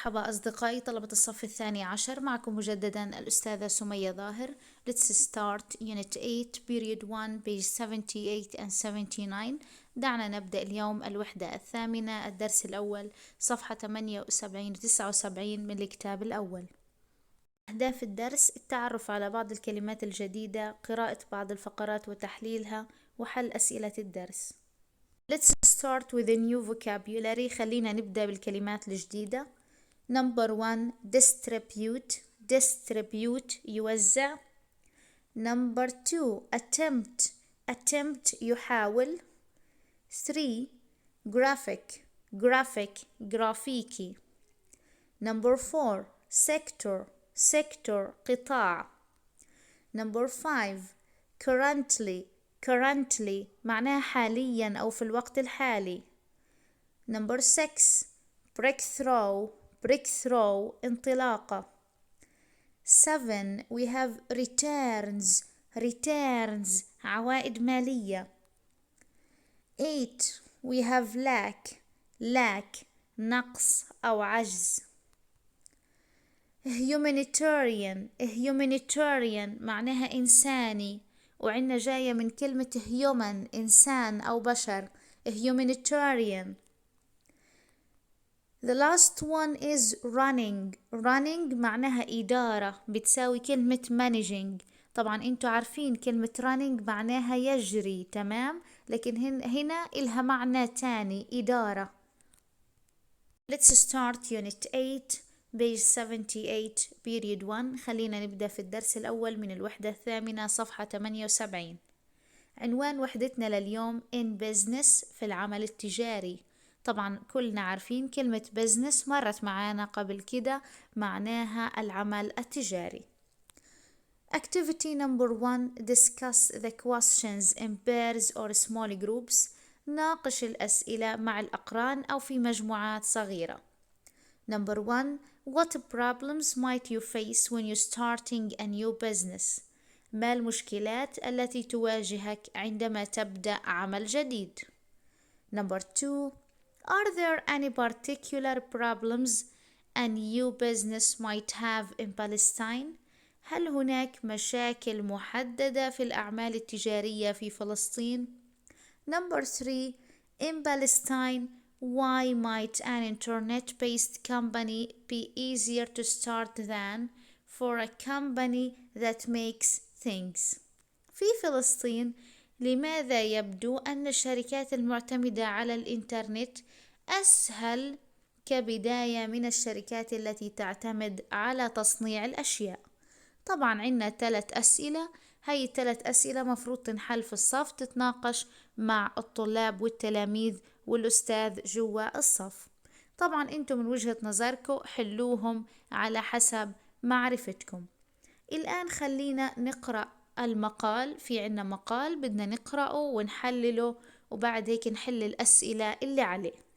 مرحبا أصدقائي طلبة الصف الثاني عشر، معكم مجددا الأستاذة سمية ظاهر. Let's start Unit 8 Period 1 page 78 and 79. دعنا نبدأ اليوم الوحدة الثامنة الدرس الأول صفحة 78 و 79 من الكتاب الأول. أهداف الدرس: التعرف على بعض الكلمات الجديدة، قراءة بعض الفقرات وتحليلها، وحل أسئلة الدرس. Let's start with a new vocabulary. خلينا نبدأ بالكلمات الجديدة. Number 1 distribute يوزع. Number 2 attempt يحاول. 3 graphic Number 4 sector قطاع. Number 5 currently معناها حاليا أو في الوقت الحالي. Number 6 breakthrough انطلاقة. 7 we have returns عوائد مالية. 8 we have lack نقص أو عجز. humanitarian معناها إنساني، وعنا جاية من كلمة human إنسان أو بشر. humanitarian. The last one is running معناها إدارة، بتساوي كلمة managing. طبعا انتوا عارفين كلمة running معناها يجري، تمام؟ لكن هنا إلها معنى تاني، إدارة. Let's start Unit 8 page 78 period 1. خلينا نبدأ في الدرس الأول من الوحدة الثامنة صفحة 78. عنوان وحدتنا لليوم in business في العمل التجاري. طبعا كلنا عارفين كلمة business مرت معانا قبل كده، معناها العمل التجاري. Activity number 1 discuss the questions in pairs or small groups. ناقش الأسئلة مع الأقران أو في مجموعات صغيرة. Number 1 what problems might you face when you're starting a new business؟ ما المشكلات التي تواجهك عندما تبدأ عمل جديد؟ Number 2 are there any particular problems a new business might have in Palestine؟ هل هناك مشاكل محددة في الأعمال التجارية في فلسطين؟ Number 3 in Palestine why might an internet-based company be easier to start than for a company that makes things؟ في فلسطين لماذا يبدو أن الشركات المعتمدة على الإنترنت أسهل كبداية من الشركات التي تعتمد على تصنيع الأشياء؟ طبعا عندنا 3 أسئلة، هاي 3 أسئلة مفروض تنحل في الصف، تتناقش مع الطلاب والتلاميذ والأستاذ جوا الصف. طبعا انتم من وجهة نظركم حلوهم على حسب معرفتكم. الآن خلينا نقرأ المقال. في عنا مقال بدنا نقرأه ونحلله، وبعد هيك نحل الأسئلة اللي عليه.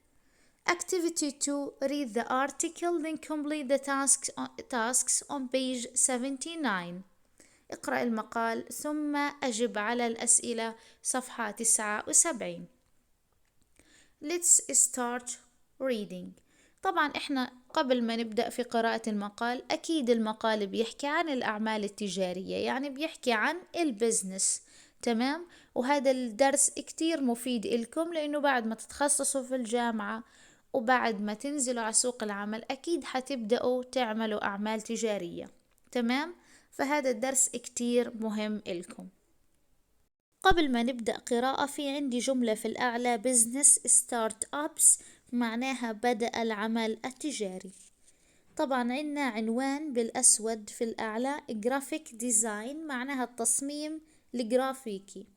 Activity 2 read the article then complete the tasks on page 79. اقرأ المقال ثم أجب على الأسئلة صفحة 79. Let's start reading. طبعا احنا قبل ما نبدأ في قراءة المقال أكيد المقال بيحكي عن الأعمال التجارية، يعني بيحكي عن البزنس، تمام؟ وهذا الدرس كتير مفيد إلكم، لأنه بعد ما تتخصصوا في الجامعة وبعد ما تنزلوا على سوق العمل أكيد حتبدأوا تعملوا أعمال تجارية، تمام؟ فهذا الدرس كتير مهم إلكم. قبل ما نبدأ قراءة في عندي جملة في الأعلى business startups معناها بدأ العمل التجاري. طبعا عنا عنوان بالأسود في الأعلى graphic design معناها التصميم الجرافيكي.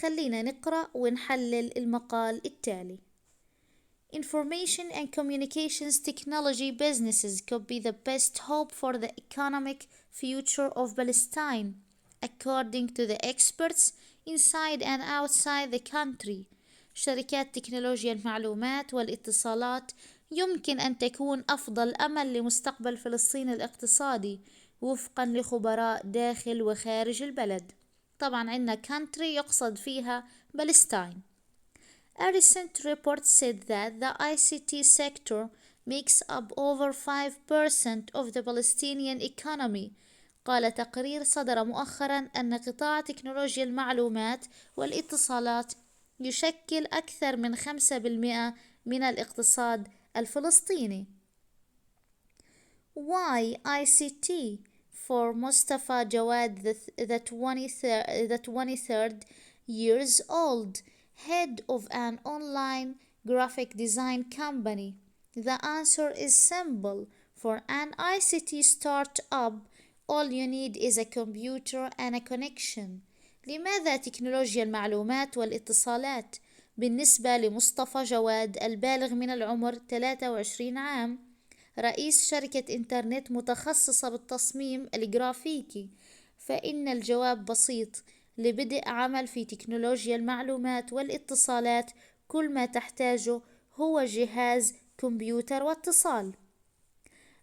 خلينا نقرأ ونحلل المقال التالي. Information and communications technology businesses could be the best hope for the economic future of Palestine, according to the experts inside and outside the country. شركات تكنولوجيا المعلومات والاتصالات يمكن أن تكون أفضل أمل لمستقبل فلسطين الاقتصادي وفقا لخبراء داخل وخارج البلد. طبعا عندنا country يقصد فيها Palestine. A recent report said that the ICT sector makes up over 5% of the Palestinian economy. قال تقرير صدر مؤخرا أن قطاع تكنولوجيا المعلومات والاتصالات يشكل أكثر من 5% من الاقتصاد الفلسطيني. Why ICT for Mustafa Jawad, the 23rd years old, head of an online graphic design company? The answer is simple. For an ICT startup, all you need is a computer and a connection. لماذا تكنولوجيا المعلومات والاتصالات؟ بالنسبة لمصطفى جواد البالغ من العمر 23 عام، رئيس شركة إنترنت متخصصة بالتصميم الجرافيكي، فإن الجواب بسيط. لبدء عمل في تكنولوجيا المعلومات والاتصالات كل ما تحتاجه هو جهاز كمبيوتر واتصال.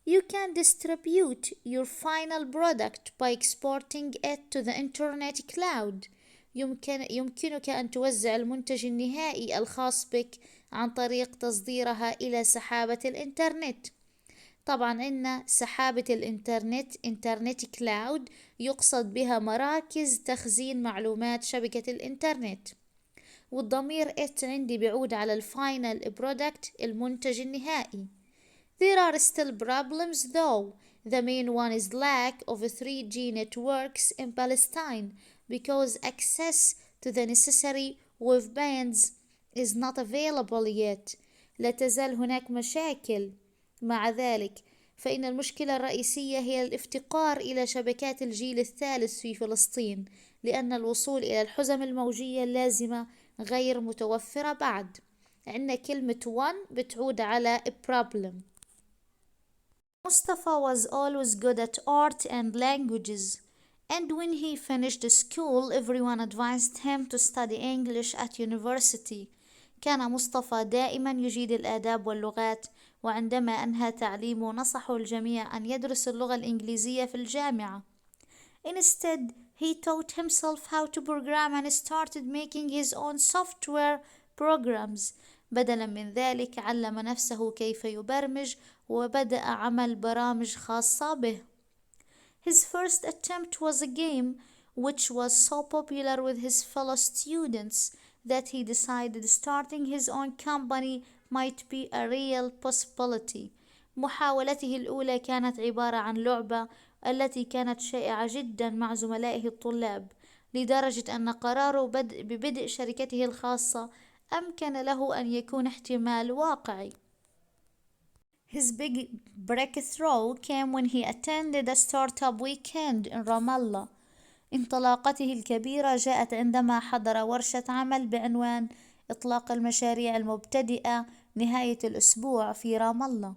You can distribute your final product by exporting it to the internet cloud. يمكنك أن توزع المنتج النهائي الخاص بك عن طريق تصديرها إلى سحابة الإنترنت. طبعا إن سحابة الإنترنت إنترنت كلاود يقصد بها مراكز تخزين معلومات شبكة الإنترنت، والضمير it عندي بيعود على الفاينل برودكت المنتج النهائي. There are still problems though. The main one is lack of 3G networks in Palestine because access to the necessary wave bands is not available yet. لا تزال هناك مشاكل. مع ذلك فإن المشكلة الرئيسية هي الافتقار إلى شبكات الجيل الثالث في فلسطين، لأن الوصول إلى الحزم الموجية اللازمة غير متوفرة بعد. عندنا كلمة one بتعود على problem. Mustafa was always good at art and languages, and when he finished school everyone advised him to study English at university. كان مصطفى دائما يجيد الآداب واللغات، وعندما أنهى تعليمه نصحوا الجميع أن يدرس اللغة الإنجليزية في الجامعة. Instead, he taught himself how to program and started making his own software programs. بدلا من ذلك علم نفسه كيف يبرمج وبدأ عمل برامج خاصة به. His first attempt was a game which was so popular with his fellow students that he decided starting his own company might be a real possibility. محاولته الأولى كانت عبارة عن لعبة التي كانت شائعة جدا مع زملائه الطلاب، لدرجة أن قراره ببدء شركته الخاصة أمكن له أن يكون احتمال واقعي. His big breakthrough came when he attended a startup weekend in Ramallah. انطلاقته الكبيرة جاءت عندما حضر ورشة عمل بعنوان إطلاق المشاريع المبتدئة نهاية الأسبوع في رام الله.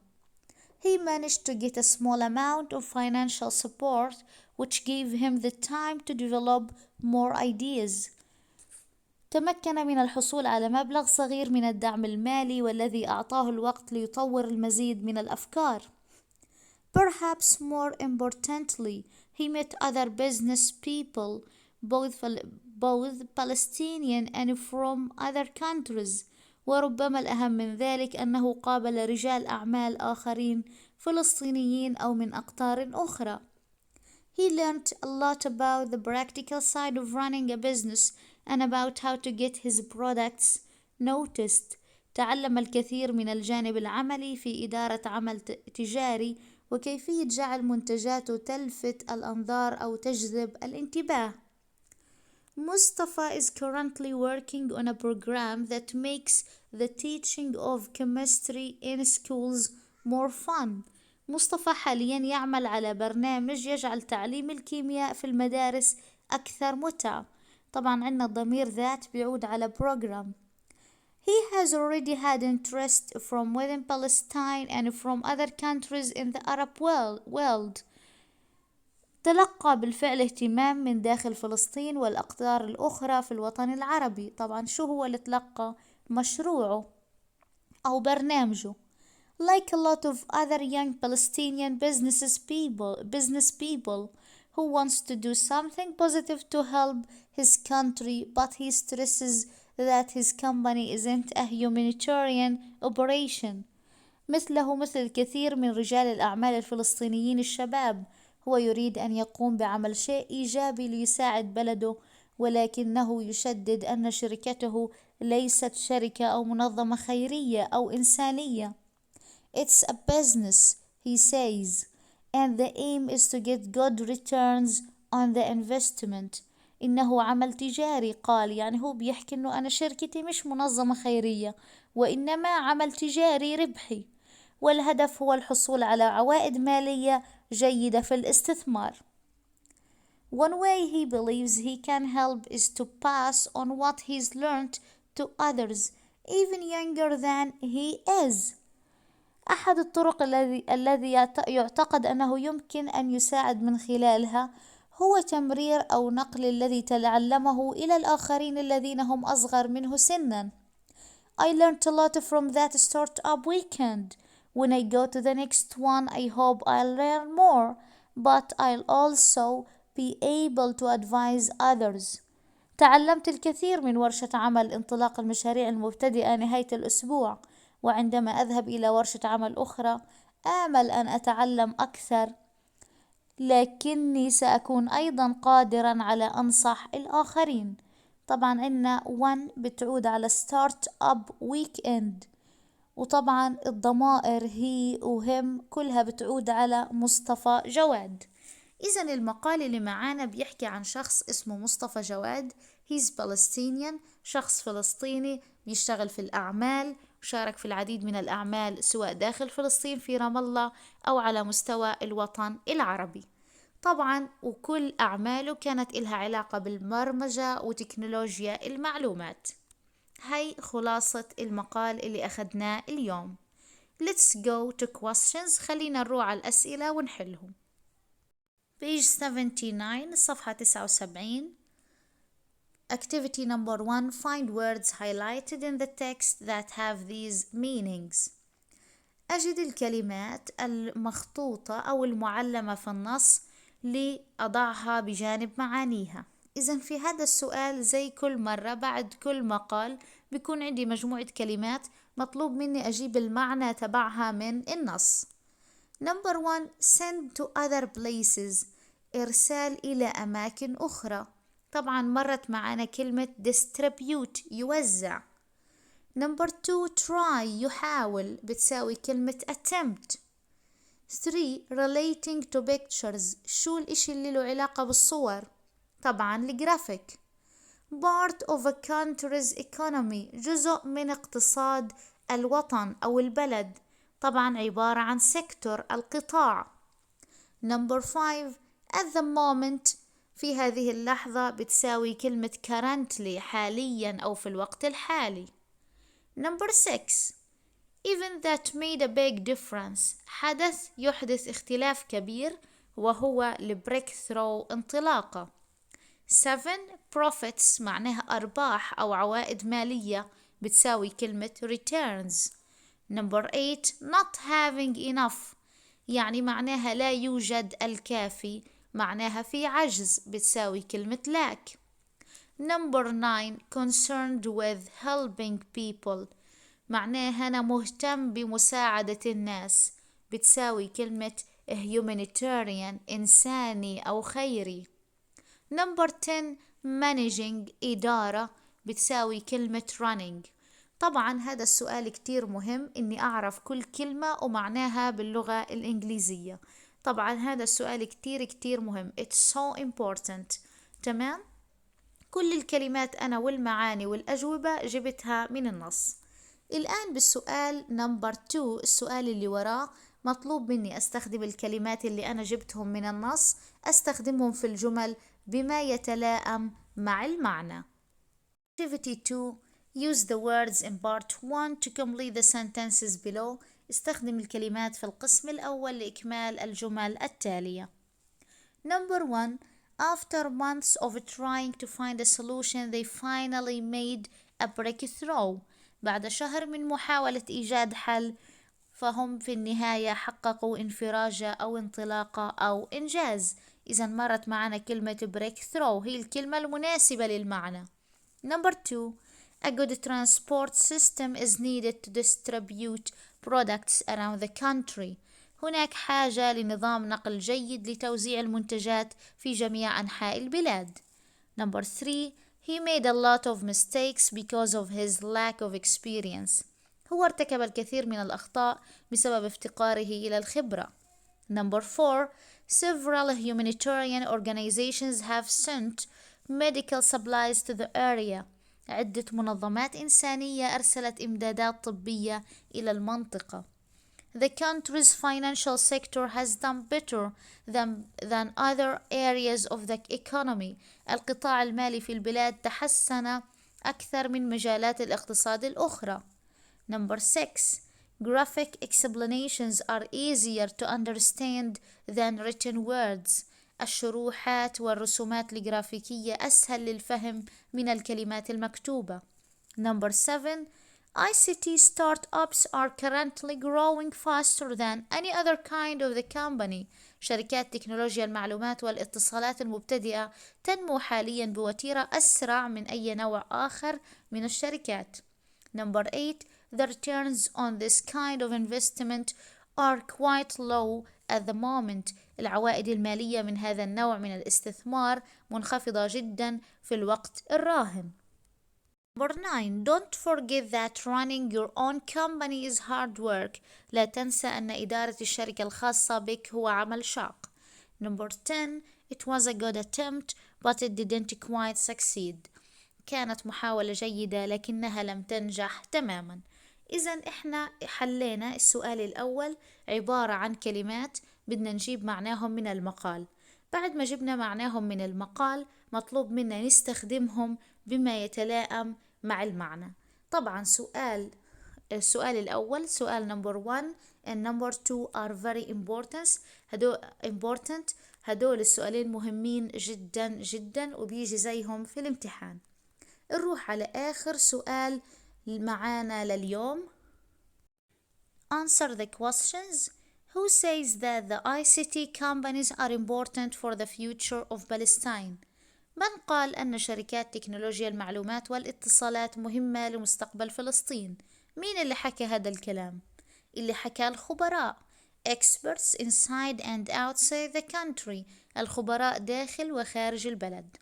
He managed to get a small amount of financial support which gave him the time to develop more ideas. تمكن من الحصول على مبلغ صغير من الدعم المالي والذي أعطاه الوقت ليطور المزيد من الأفكار. Perhaps more importantly, he met other business people, both Palestinian and from other countries. وربما الأهم من ذلك أنه قابل رجال أعمال آخرين فلسطينيين أو من أقطار أخرى. He learned a lot about the practical side of running a business and about how to get his products noticed. تعلم الكثير من الجانب العملي في إدارة عمل تجاري وكيفية جعل منتجاته تلفت الأنظار أو تجذب الانتباه. Mustafa is currently working on a program that makes the teaching of chemistry in schools more fun. مصطفى حاليا يعمل على برنامج يجعل تعليم الكيمياء في المدارس أكثر متعة. طبعا عندنا الضمير ذات بيعود على program. He has already had interest from within Palestine and from other countries in the Arab world. تلقى بالفعل اهتمام من داخل فلسطين والأقطار الأخرى في الوطن العربي. طبعا شو هو اللي تلقى؟ مشروعه أو برنامجه. Like a lot of other young Palestinian business people who wants to do something positive to help his country, but he stresses that his company isn't a humanitarian operation. مثله مثل الكثير من رجال الأعمال الفلسطينيين الشباب، هو يريد أن يقوم بعمل شيء إيجابي ليساعد بلده، ولكنه يشدد أن شركته ليست شركة أو منظمة خيرية أو إنسانية. It's a business, he says, and the aim is to get good returns on the investment. إنه عمل تجاري، قال، يعني هو بيحكي إنه أنا شركتي مش منظمة خيرية، وإنما عمل تجاري ربحي، والهدف هو الحصول على عوائد مالية جيدة في الاستثمار. One way he believes he can help is to pass on what he's learned to others, even younger than he is. أحد الطرق الذي يعتقد أنه يمكن أن يساعد من خلالها هو تمرير أو نقل الذي تعلمه إلى الآخرين الذين هم أصغر منه سناً. I learned a lot from that startup weekend. When I go to the next one, I hope I'll learn more, but I'll also be able to advise others. تعلمت الكثير من ورشة عمل انطلاق المشاريع المبتدئة نهاية الأسبوع، وعندما أذهب إلى ورشة عمل أخرى آمل أن أتعلم أكثر، لكني سأكون أيضا قادرا على أنصح الآخرين. طبعا عندنا one بتعود على start up weekend، وطبعا الضمائر هي وهم كلها بتعود على مصطفى جواد. إذن المقال اللي معانا بيحكي عن شخص اسمه مصطفى جواد. He's Palestinian، شخص فلسطيني بيشتغل في الأعمال، وشارك في العديد من الأعمال سواء داخل فلسطين في رام الله أو على مستوى الوطن العربي. طبعا وكل أعماله كانت إلها علاقة بالبرمجة وتكنولوجيا المعلومات. هاي خلاصة المقال اللي أخذناه اليوم. Let's go to questions. خلينا نروح على الأسئلة ونحلهم. page 79 صفحة 79. Activity number 1. Find words highlighted in the text that have these meanings. أجد الكلمات المخطوطة أو المعلمة في النص لأضعها بجانب معانيها. إذن في هذا السؤال زي كل مرة بعد كل مقال بيكون عندي مجموعة كلمات مطلوب مني أجيب المعنى تبعها من النص. Number 1. Send to other places. إرسال إلى أماكن أخرى. طبعا مرت معنا كلمة distribute يوزع. Number 2. Try يحاول بتساوي كلمة attempt. 3. Relating to pictures. شو الإشي اللي له علاقة بالصور؟ طبعا الجرافيك. Part of a country's economy. جزء من اقتصاد الوطن أو البلد، طبعا عبارة عن sector القطاع. Number 5. At the moment. في هذه اللحظة بتساوي كلمة currently حاليا أو في الوقت الحالي. Number 6. Event that made a big difference. حدث يحدث اختلاف كبير وهو breakthrough انطلاقة. 7. Profits معناها أرباح أو عوائد مالية بتساوي كلمة returns. Number 8. Not having enough يعني معناها لا يوجد الكافي، معناها في عجز بتساوي كلمة lack. Number 9. Concerned with helping people معناها أنا مهتم بمساعدة الناس بتساوي كلمة humanitarian إنساني أو خيري. Number 10. Managing إدارة بتساوي كلمة running. طبعا هذا السؤال كتير مهم إني أعرف كل كلمة ومعناها باللغة الإنجليزية. طبعا هذا السؤال كتير مهم. It's so important. تمام؟ كل الكلمات أنا والمعاني والأجوبة جبتها من النص. الآن بالسؤال نمبر 2، السؤال اللي وراه مطلوب مني أستخدم الكلمات اللي أنا جبتهم من النص، أستخدمهم في الجمل بما يتلائم مع المعنى. Activity 2. Use the words in part 1 to complete the sentences below. استخدم الكلمات في القسم الأول لإكمال الجمل التالية. Number 1. After months of trying to find a solution, they finally made a breakthrough. بعد شهر من محاولة إيجاد حل، فهم في النهاية حققوا انفراجة أو انطلاقة أو إنجاز. إذا مرت معنا كلمة breakthrough هي الكلمة المناسبة للمعنى. Number 2. A good transport system is needed to distribute products around the country. هناك حاجة لنظام نقل جيد لتوزيع المنتجات في جميع أنحاء البلاد. Number 3. He made a lot of mistakes because of his lack of experience. هو ارتكب الكثير من الأخطاء بسبب افتقاره إلى الخبرة. Number 4. Several humanitarian organizations have sent medical supplies to the area. عدة منظمات إنسانية أرسلت إمدادات طبية إلى المنطقة. The country's financial sector has done better than other areas of the economy. القطاع المالي في البلاد تحسن أكثر من مجالات الاقتصاد الأخرى. Number 6. Graphic explanations are easier to understand than written words. الشروحات والرسومات الجرافيكية أسهل للفهم من الكلمات المكتوبة. Number 7. ICT startups are currently growing faster than any other kind of the company. شركات تكنولوجيا المعلومات والاتصالات المبتدئة تنمو حاليا بوتيرة أسرع من أي نوع آخر من الشركات. Number 8. The returns on this kind of investment are quite low at the moment. العوائد المالية من هذا النوع من الاستثمار منخفضة جدا في الوقت الراهن. Number 9. Don't forget that running your own company is hard work. لا تنسى أن إدارة الشركة الخاصة بك هو عمل شاق. Number 10. It was a good attempt but it didn't quite succeed. كانت محاولة جيدة لكنها لم تنجح تماما. إذا إحنا حلينا السؤال الأول عبارة عن كلمات بدنا نجيب معناهم من المقال. بعد ما جبنا معناهم من المقال مطلوب منا نستخدمهم بما يتلائم مع المعنى. طبعا السؤال الأول سؤال number 1 and number 2 are very important. هدول السؤالين مهمين جدا جدا وبيجي زيهم في الامتحان. نروح على آخر سؤال معانا لليوم. Answer the questions. Who says that the ICT companies are important for the future of Palestine? من قال أن شركات تكنولوجيا المعلومات والاتصالات مهمة لمستقبل فلسطين؟ مين اللي حكى هذا الكلام؟ اللي حكى الخبراء experts inside and outside the country. الخبراء داخل وخارج البلد.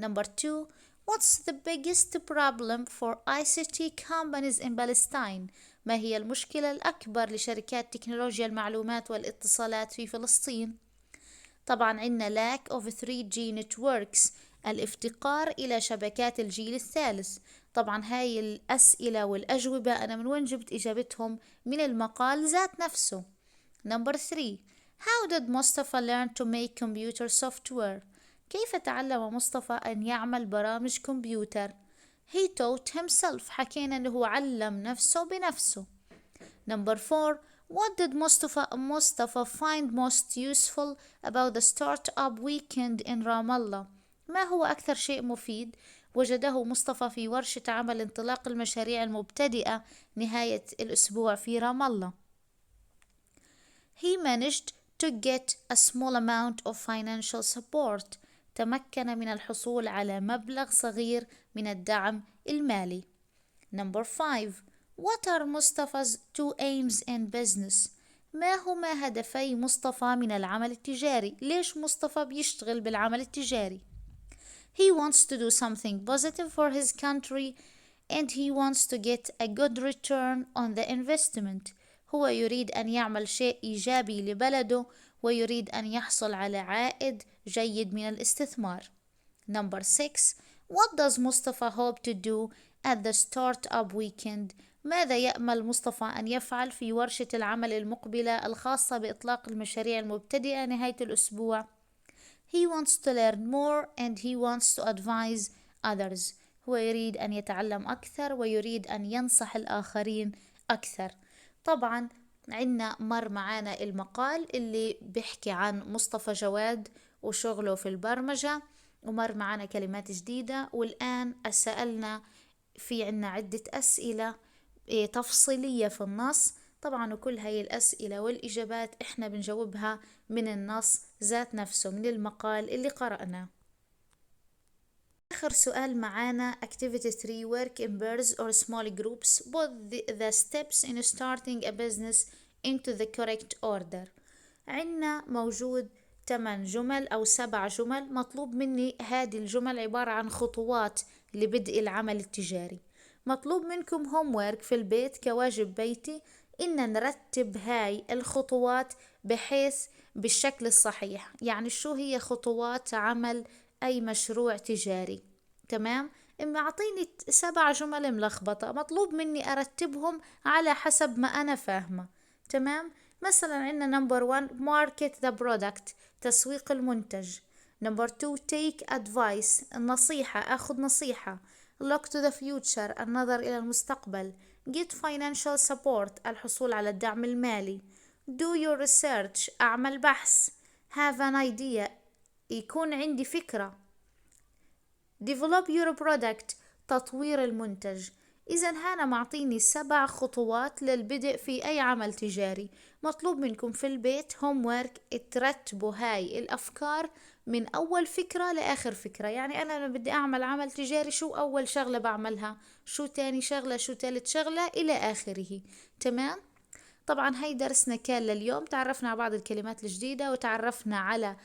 Number 2. What's the biggest problem for ICT companies in Palestine? ما هي المشكلة الأكبر لشركات تكنولوجيا المعلومات والاتصالات في فلسطين؟ طبعا عندنا lack of 3G networks. الافتقار إلى شبكات الجيل الثالث. طبعا هاي الأسئلة والأجوبة أنا من وين جبت إجابتهم؟ من المقال ذات نفسه. Number 3. How did Mustafa learn to make computer software? كيف تعلم مصطفى أن يعمل برامج كمبيوتر؟ He taught himself. حكينا أنه هو علم نفسه بنفسه. Number 4. What did Mustafa find most useful about the startup weekend in Ramallah? ما هو أكثر شيء مفيد وجده مصطفى في ورشة عمل انطلاق المشاريع المبتدئة نهاية الأسبوع في رام الله؟ He managed to get a small amount of financial support. تمكن من الحصول على مبلغ صغير من الدعم المالي. Number 5. What are Mustafa's two aims in business? ما هما هدفي مصطفى من العمل التجاري؟ ليش مصطفى بيشتغل بالعمل التجاري؟ He wants to do something positive for his country and he wants to get a good return on the investment. هو يريد أن يعمل شيء إيجابي لبلده ويريد أن يحصل على عائد جيد من الاستثمار. Number 6. What does Mustafa hope to do at the startup weekend? ماذا يأمل مصطفى أن يفعل في ورشة العمل المقبلة الخاصة بإطلاق المشاريع المبتدئة نهاية الأسبوع؟ He wants to learn more and he wants to advise others. هو يريد أن يتعلم أكثر ويريد أن ينصح الآخرين أكثر. طبعا عنا مر معانا المقال اللي بيحكي عن مصطفى جواد وشغله في البرمجة ومر معانا كلمات جديدة، والآن سألنا في عنا عدة أسئلة تفصيلية في النص. طبعا وكل هاي الأسئلة والإجابات إحنا بنجاوبها من النص ذات نفسه من المقال اللي قرأناه. آخر سؤال معانا activity 3 work in pairs or small groups put the steps in starting a business into the correct order. عنا موجود 8 جمل أو 7 جمل، مطلوب مني هذه الجمل عبارة عن خطوات لبدء العمل التجاري. مطلوب منكم homework في البيت كواجب بيتي إن نرتب هاي الخطوات بحيث بالشكل الصحيح. يعني شو هي خطوات عمل أي مشروع تجاري؟ تمام؟ إما أعطيني 7 جمل ملخبطة، مطلوب مني أرتبهم على حسب ما أنا فاهمة. تمام؟ مثلا عندنا number 1 market the product، تسويق المنتج. number 2 take advice، النصيحة، أخذ نصيحة. look to the future، النظر إلى المستقبل. get financial support، الحصول على الدعم المالي. do your research، أعمل بحث. have an idea، يكون عندي فكرة. develop your product، تطوير المنتج. إذا هنا معطيني 7 خطوات للبدء في أي عمل تجاري. مطلوب منكم في البيت homework ترتبوا هاي الأفكار من أول فكرة لآخر فكرة. يعني أنا لما بدي أعمل عمل تجاري شو أول شغلة بعملها، شو تاني شغلة، شو تالت شغلة، إلى آخره. تمام؟ طبعا هاي درسنا كان لليوم، تعرفنا على بعض الكلمات الجديدة، وتعرفنا على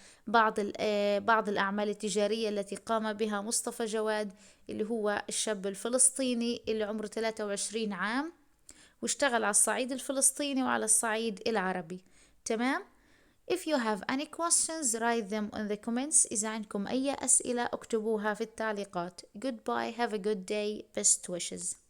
بعض الأعمال التجارية التي قام بها مصطفى جواد، اللي هو الشاب الفلسطيني اللي عمره 23 عام، واشتغل على الصعيد الفلسطيني وعلى الصعيد العربي. تمام؟ If you have any questions write them in the comments. إذا عندكم أي أسئلة اكتبوها في التعليقات. Goodbye, have a good day, best wishes.